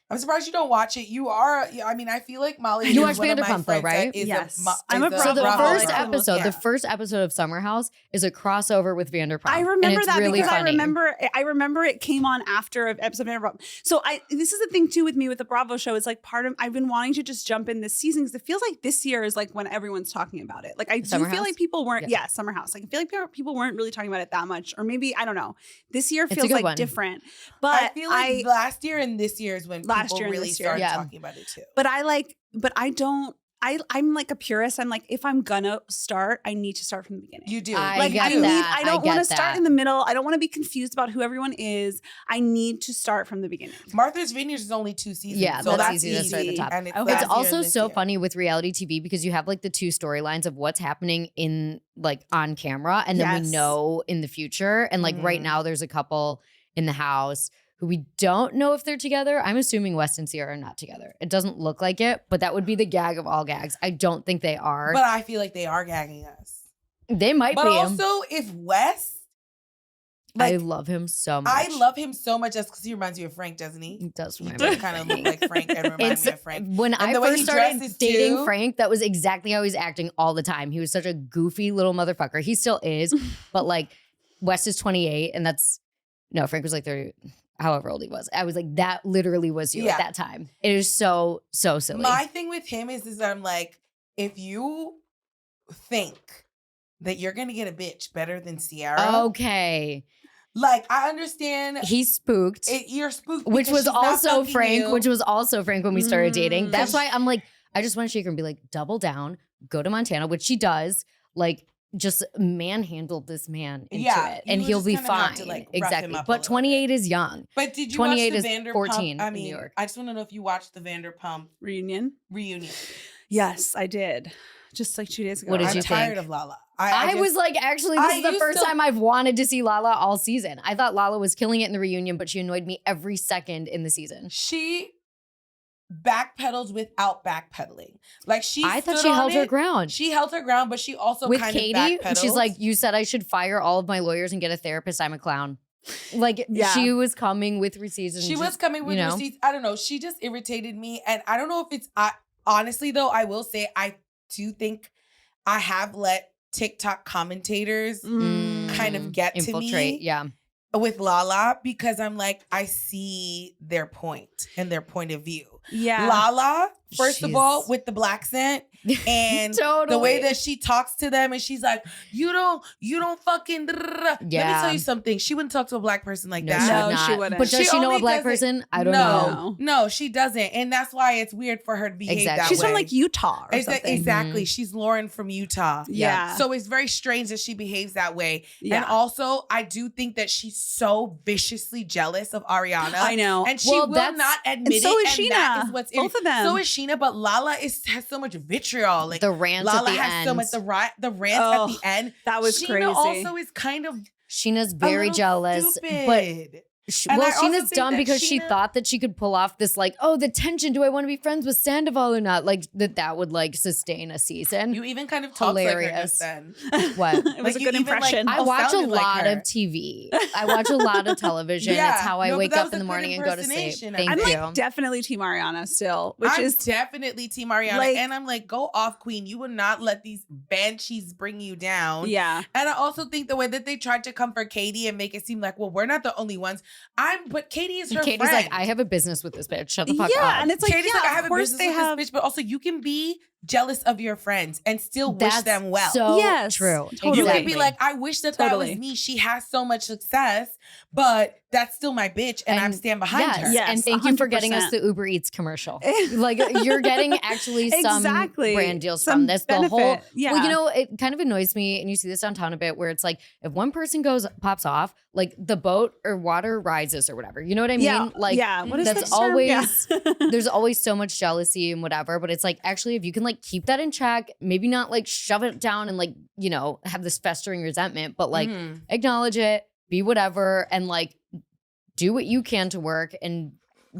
I'm surprised you don't watch it. You are. I mean, I feel like Molly. You is watch one of my Vanderpump, though, friends right? that is Yes. a I'm a is So the Bravo first girl. episode, Yeah. the first episode of Summer House is a crossover with Vanderpump. I and remember it's that really because funny. I remember it came on after an episode of Vanderpump. So this is the thing too with me with the Bravo show. It's like part of I've been wanting to just jump in this season because it feels like this year is like when everyone's talking about it. Like I do Summer feel House? like people weren't. Yeah. Yeah, Summer House. Like I feel like people weren't really talking about it that much, or maybe I don't know. This year It's a feels good like one. different. But I feel like last year and this year is when last last year and really this year. started talking about it too. But I'm like a purist. I'm like, if I'm gonna start, I need to start from the beginning. You do. I Like get I that. don't want to get start that. in the middle. I don't want to be confused about who everyone is. I need to start from the beginning. Martha's Vineyard is only 2 seasons. Yeah, so that's easy to start at the top. And Okay. last It's year also and this so year. funny with reality TV because you have like the two storylines of what's happening in like on camera and then we Yes. know in the future. And like right now there's a couple in the house who we don't know if they're together. I'm assuming West and Sierra are not together. It doesn't look like it, but that would be the gag of all gags. I don't think they are. But I feel like they are gagging us. They might But be. also, if West, I love him so much. I love him so much just because he reminds you of Frank, doesn't he? He does He remind does me of kind of Frank. look like Frank and remind me of Frank. When And I the way first he started dresses, dating too. Frank, that was exactly how he's acting all the time. He was such a goofy little motherfucker. He still is, but like West is 28 and Frank was like 30, however old he was. I was like, that literally was you at that time. It is so silly. My thing with him is I'm like, if you think that you're going to get a bitch better than Sierra. Okay. Like, I understand. He's spooked. You're spooked. Which because was she's not also fucking Frank, you. which was also Frank when we started dating. That's Mm. why I'm like, I just want to shake her and be like, double down, go to Montana, which she does. Like, just manhandle this man into it, and you he'll just be kinda have fine. to, like, rough him Exactly. up a But little 28 is young. But did you watch 28 the is Vanderpump? 14 I in mean, New York. I just want to know if you watched the Vanderpump Reunion? Yes, I did. Just like 2 days ago. What did I'm you tired think? of Lala. I was like, actually, this I is the used first to- time I've wanted to see Lala all season. I thought Lala was killing it in the reunion, but she annoyed me every second in the season. She backpedaled without backpedaling. Like I thought stood she on held her it. ground. She held her ground, but she also With kind Katie, of backpedaled. she's like, you said I should fire all of my lawyers and get a therapist. I'm a clown. Like, Yeah. she was coming with receipts. And she was coming with receipts. I don't know. She just irritated me, and I don't know if it's. Honestly, though, I will say I do think I have let TikTok commentators kind of get infiltrate. to me. Yeah. With Lala, because I'm like, I see their point and their point of view. Yeah. Lala, first of all, She's- with the black scent and Totally. the way that she talks to them, and she's like, you don't fucking. Let me Yeah. tell you something. She wouldn't talk to a black person like No, that. she would No, not. she wouldn't. But does She she know only a black does it- person? I don't know. No, she doesn't, and that's why it's weird for her to behave Exactly. that She's way. from like Utah or something. Exactly. She's Lauren from Utah. Yeah. So it's very strange that she behaves that way. Yeah. And also, I do think that she's so viciously jealous of Ariana. I know. And she Well, will that's- not admit And so it. is and that Sheena. is what's Both of them. So is Sheena, but Lala has so much vitriol. Like The rant Lala at the has end. so much the rant Oh, at the end. that was Sheena crazy. also is kind of Sheena's a very little jealous, stupid. but And I also Sheena's think dumb that because she Sheena- thought that she could pull off this like, oh, the tension. Do I want to be friends with Sandoval or not? Like that would like sustain a season. you even kind of talked like her just then. What? It was Like, a you good even, like, impression. I watch a sounded like lot her. of TV. I watch a lot of television. That's how I no, but wake that up was in a the good morning and go to sleep. impersonation. Thank I'm you. like definitely Team Ariana still, which I'm is definitely Team Ariana. like- and I'm like, go off, queen. You would not let these banshees bring you down. yeah. And I also think the way that they tried to comfort Katie and make it seem like, well, we're not the only ones. But Katie is her Katie's friend. like, I have a business with this bitch. Shut the fuck Yeah, up. and it's like, Katie's yeah, like, I have of a course business they with have. this bitch, but also you can be jealous of your friends and still wish That's them well. So Yes, true. totally. You can Exactly. be like, I wish that that Totally. was me. She has so much success, but that's still my bitch, and I'm stand behind yes, her. Yes, and thank you for getting us 100%. the Uber Eats commercial. Like you're getting actually some Exactly. brand deals Some from this. The whole benefit. Yeah. well, you know, it kind of annoys me, and you see this downtown a bit, where it's like if one person pops off, like the boat or water rises or whatever. You know what I mean? Yeah. Like yeah. What is that's that term? always Yeah. there's always so much jealousy and whatever, but it's like actually if you can like keep that in check, maybe not like shove it down and like, you know, have this festering resentment, but like Mhm. acknowledge it, be whatever, and like do what you can to work and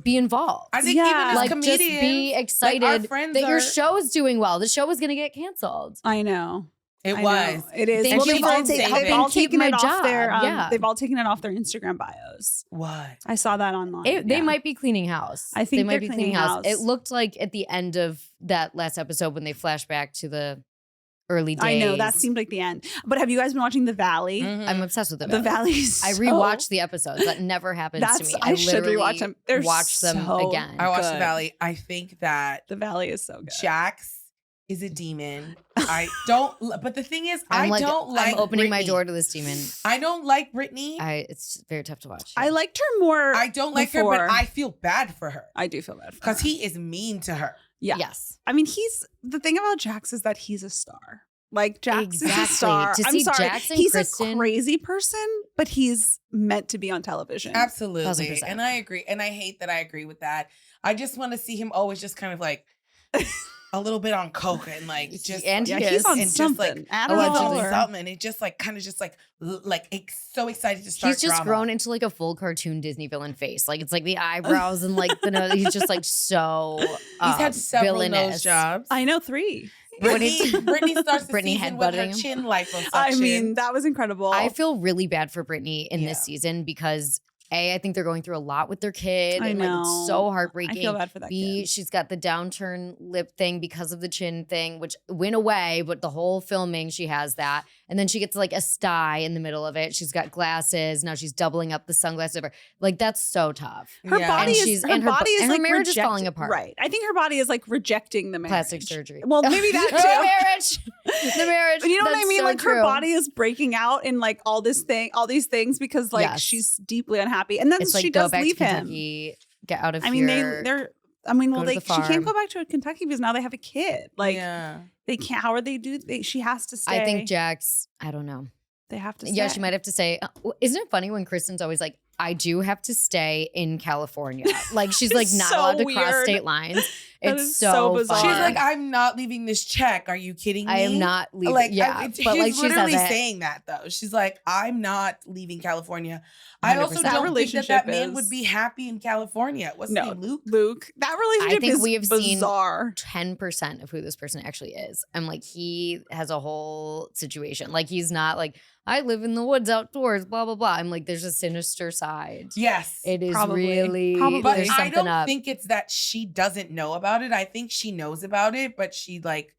be involved. I think Yeah. even as Like comedians, just be excited our friends that your are- show is doing well. The show is gonna get canceled. I know. it I was. know. It is. Thank Well, you they've for all, saving they've it. all Keep taken my it off job. their. Yeah. They've all taken it off their Instagram bios. What? I saw that online. They yeah. might be cleaning house. I think they might they're be cleaning cleaning house. house. It looked like at the end of that last episode when they flash back to the early days. I know that seemed like the end. But have you guys been watching The Valley? Mhm. I'm obsessed with The Valley's. I so- rewatched the episodes. That never happens to That's- me. I should literally rewatch them. They're watch them so again. I watched The Good. Valley. I think that The Valley is so good. Jax is a demon. I don't. But the thing is, I don't like. I'm opening my Britney. door to this demon. I don't like Britney. It's very tough to watch. I liked her more. I don't like her, but I feel bad for her. I do feel bad for her. Because he is mean to her. Yeah. Yes. I mean, the thing about Jax is that he's a star. Like, Jax is a star. To I'm see sorry. Jax and He's Kristen, a crazy person, but he's meant to be on television. Absolutely. 1000%. And I agree. And I hate that I agree with that. I just want to see him always just kind of like a little bit on coke and like just and yeah, he he's is. on and something. just like Adderall or- something, and it just like kind of just like so excited to start. He's just drama. grown into like a full cartoon Disney villain face. Like it's like the eyebrows and like the nose. He's just like so. He's had several villainous. nose jobs. I know 3. Brittany starts the Brittany season with her headbutting him. chin liposuction. I mean, that was incredible. I feel really bad for Brittany in this Yeah. season because I think they're going through a lot with their kid. I and like know. it's so heartbreaking. I feel bad for that kid. She's got the downturn lip thing because of the chin thing, which went away, but the whole filming she has that. And then she gets like a sty in the middle of it. She's got glasses. Now she's doubling up the sunglasses over. Like that's so tough. Her Yeah. body And is her like marriage is falling apart. Right. I think her body is like rejecting the marriage. Plastic surgery. Well, maybe that the too. marriage. The marriage. But you know what I That's mean? so Like true. her body is breaking out in like all these things because like Yes. she's deeply unhappy. And then It's like she go does back leave to him. Kentucky, get out of I here. mean, they're I mean, well, go to she the farm. can't go back to Kentucky because now they have a kid. Like yeah. they can't. How are they do? She has to stay. I think Jax, I don't know. they have to. Stay. Yeah, she might have to say. Isn't it funny when Kristen's always like, I do have to stay in California. Like she's like not So allowed to cross weird. state lines. That It's is so so bizarre. fun. She's like, I'm not leaving this check. Are you kidding me? I am not leaving. Like, yeah, she's but like she literally says it. saying that though. She's like, I'm not leaving California. I also 100%. don't think relationship that man is- would be happy in California. What's his No, name, Luke? Luke. That relationship I think is we have seen bizarre. 10% of who this person actually is. I'm like, he has a whole situation. Like he's not like, I live in the woods outdoors, blah, blah, blah. I'm like, there's a sinister side. Yes. It is Probably. really, Probably. But there's I something don't up. think it's that she doesn't know about it. I think she knows about it, but she like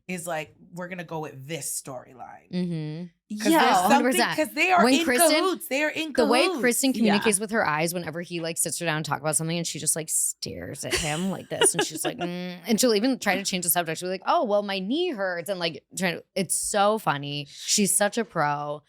is like, we're gonna go with this storyline. Mm-hmm. Because Yeah, there's 100%. because they are When in Kristen- cahoots. They are in The cahoots. way Kristen communicates with her eyes whenever he like sits her down and talk about something and she just like stares at him like this and she's like and she'll even try to change the subject. She'll be like, oh well my knee hurts and like it's so funny. She's such a pro.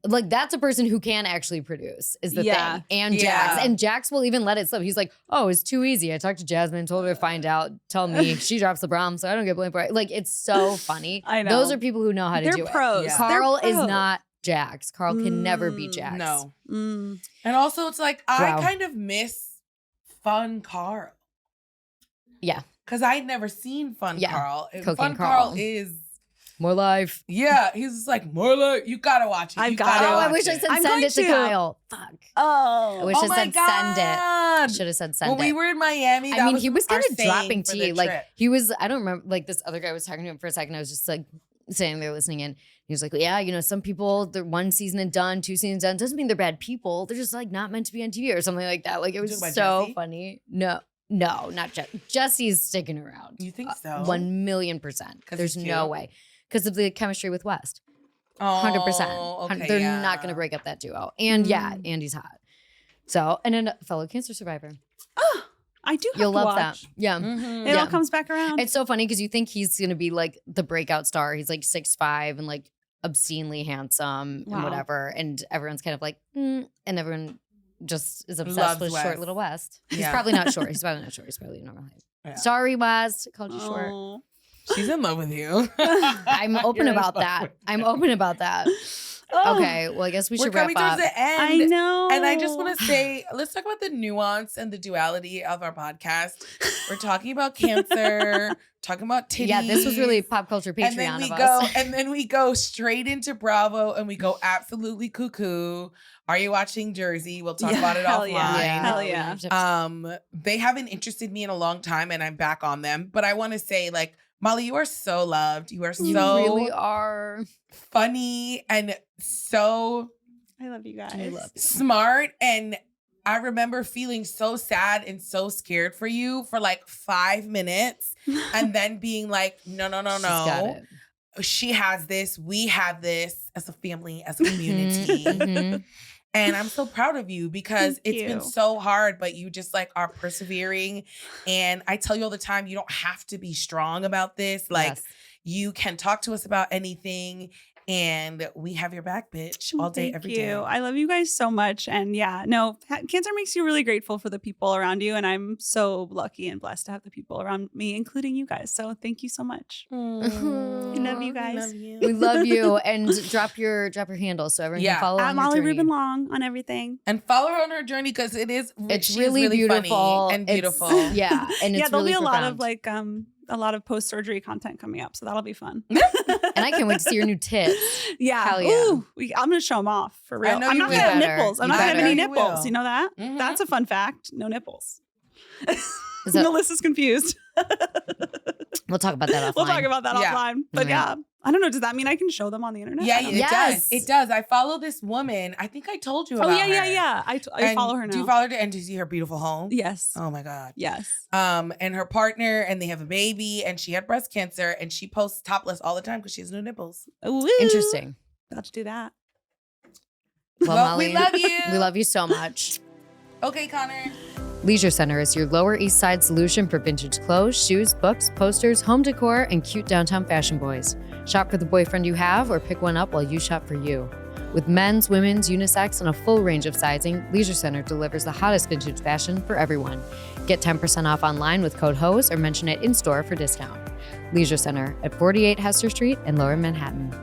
Like that's a person who can actually produce is the Yeah. thing. And Yeah. Jax. And Jax will even let it slip. He's like, oh, it's too easy. I talked to Jasmine, told her to find out, tell me. She drops the bomb, so I don't get blamed for it. Like it's so funny. I know. Those are people who know how to They're do pros. it. Yeah. Carl They're is pros. not Jax. Carl can never be Jax. No. Mm. And also it's like Wow. I kind of miss fun Carl. Yeah. Because I'd never seen Fun Yeah. Carl. And Cocaine Fun Carl Carl. is More life. yeah, he's just like Marla, you gotta watch it. I've You got gotta it. Oh, I watch wish I it. said I'm send going it to to. Kyle. Fuck. Oh, I wish Oh I my said send it. God. Should have said send When it. we were in Miami, that I mean, he was our kind of saying dropping for the tea. Like trip. he was, I don't remember, like this other guy was talking to him for a second. I was just like sitting there listening in. He was like, yeah, you know, some people, they're one season and done, 2 seasons done. Doesn't mean they're bad people. They're just like not meant to be on TV or something like that. Like it was talking about so Jesse? funny. No, not Jesse. Jesse's sticking around. You think so? 1,000,000%. 'Cause There's he's no cute? way. Because of the chemistry with West. Oh, 100%. okay, They're yeah. not going to break up that duo. And yeah, Andy's hot. So, and a fellow cancer survivor. I do. Have You'll to love watch. that. Yeah. Mhm. It all comes back around. It's so funny because you think he's going to be like the breakout star. He's like 6'5" and like obscenely handsome and Wow. whatever. And everyone's kind of like, and everyone just is obsessed Loves with short West. little West. He's Yeah. probably not short. He's probably not short. He's probably normal height. Yeah. Sorry, West. Called you short. Oh. She's in love with you. I'm open You're in about love that. with I'm her. open about that. Oh. Okay. Well, I guess we We're should wrap coming up. towards the end. I know. And I just want to say, let's talk about the nuance and the duality of our podcast. We're talking about cancer, talking about titties. Yeah, this was really pop culture Patreon and then we of go, us. and then we go straight into Bravo, and we go absolutely cuckoo. Are you watching Jersey? We'll talk Yeah, about it hell offline. yeah. Hell yeah. They haven't interested me in a long time, and I'm back on them. But I want to say, like, Molly, you are so loved. You are You so really are. funny and so I love you guys. I love you. smart. And I remember feeling so sad and so scared for you for like 5 minutes, and then being like, no, She's got it. she has this. We have this as a family, as a community. Mhm. And I'm so proud of you because Thank it's been you. so hard, but you just like are persevering. And I tell you all the time, you don't have to be strong about this. Like, Yes. You can talk to us about anything. And we have your back, bitch, all day, every day. I love you guys so much. And yeah, no, cancer makes you really grateful for the people around you. And I'm so lucky and blessed to have the people around me, including you guys. So thank you so much. I love you guys. Love you. We love you. And drop your handle so everyone can follow. I'm Molly Ruben-Long on everything. And follow her on her journey because it's really beautiful funny and beautiful. Yeah, and it's there'll really be a profound. lot of like a lot of post-surgery content coming up, so that'll be fun. And I can't wait to see your new tits. Yeah. Hell yeah. Ooh, I'm going to show them off for real. I know I'm you not will. going to have Better. nipples. I'm You not going to have better. any You nipples. will. You know that? Mhm. That's a fun fact. No nipples. Is that- Melissa's confused. We'll talk about that offline. We'll talk about that Yeah. offline. But yeah, I don't know. Does that mean I can show them on the internet? Yeah, I don't it know. Yes. does. It does. I follow this woman. I think I told you Oh, about yeah, her. yeah, yeah. I And follow her now. Do you follow her? And do you see her beautiful home? Yes. Oh my God. Yes. And her partner, and they have a baby, and she had breast cancer, and she posts topless all the time because she has no nipples. Woo. Interesting. About to do that. Well, Molly, we love you. We love you so much. Okay, Connor. Leisure Center is your Lower East Side solution for vintage clothes, shoes, books, posters, home decor, and cute downtown fashion boys. Shop for the boyfriend you have or pick one up while you shop for you. With men's, women's, unisex, and a full range of sizing, Leisure Center delivers the hottest vintage fashion for everyone. Get 10% off online with code HOSE or mention it in-store for discount. Leisure Center at 48 Hester Street in Lower Manhattan.